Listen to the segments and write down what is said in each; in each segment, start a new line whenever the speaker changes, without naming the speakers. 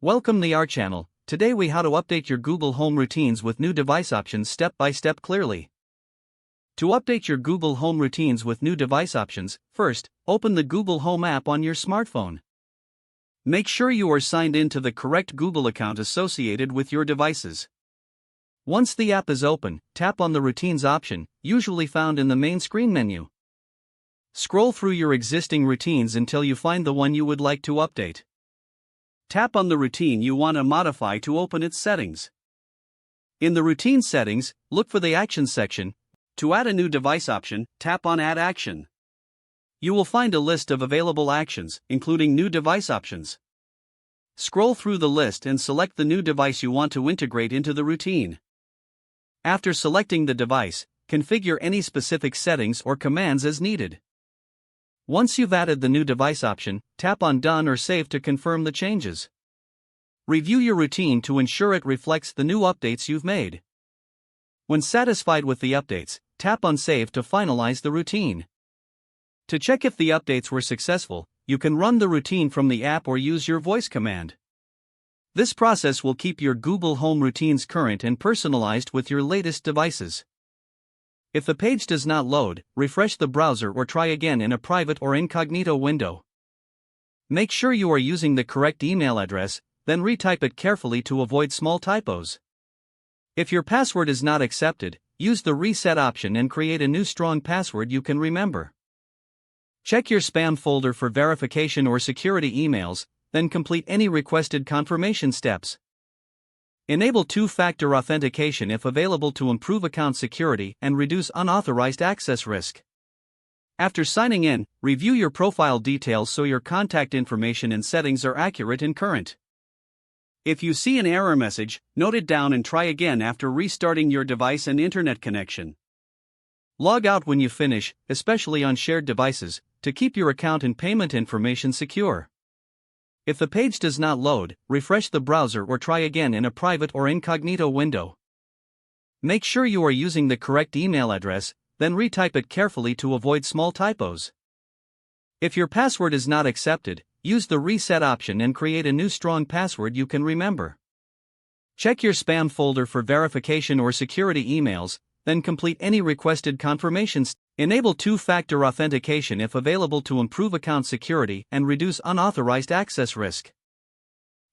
Welcome to our channel. Today we how to update your Google Home routines with new device options step by step clearly. To update your Google Home routines with new device options, first, open the Google Home app on your smartphone. Make sure you are signed in to the correct Google account associated with your devices. Once the app is open, tap on the Routines option, usually found in the main screen menu. Scroll through your existing routines until you find the one you would like to update. Tap on the routine you want to modify to open its settings. In the routine settings, look for the Actions section. To add a new device option, tap on Add Action. You will find a list of available actions, including new device options. Scroll through the list and select the new device you want to integrate into the routine. After selecting the device, configure any specific settings or commands as needed. Once you've added the new device option, tap on Done or Save to confirm the changes. Review your routine to ensure it reflects the new updates you've made. When satisfied with the updates, tap on Save to finalize the routine. To check if the updates were successful, you can run the routine from the app or use your voice command. This process will keep your Google Home routines current and personalized with your latest devices. If the page does not load, refresh the browser or try again in a private or incognito window. Make sure you are using the correct email address, then retype it carefully to avoid small typos. If your password is not accepted, use the Reset option and create a new strong password you can remember. Check your spam folder for verification or security emails, then complete any requested confirmation steps. Enable two-factor authentication if available to improve account security and reduce unauthorized access risk. After signing in, review your profile details so your contact information and settings are accurate and current. If you see an error message, note it down and try again after restarting your device and internet connection. Log out when you finish, especially on shared devices, to keep your account and payment information secure. If the page does not load, refresh the browser or try again in a private or incognito window. Make sure you are using the correct email address, then retype it carefully to avoid small typos. If your password is not accepted, use the Reset option and create a new strong password you can remember. Check your spam folder for verification or security emails, then complete any requested confirmations. Enable two-factor authentication if available to improve account security and reduce unauthorized access risk.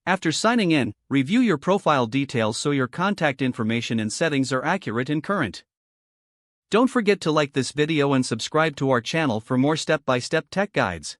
After signing in, review your profile details so your contact information and settings are accurate and current. Don't forget to like this video and subscribe to our channel for more step-by-step tech guides.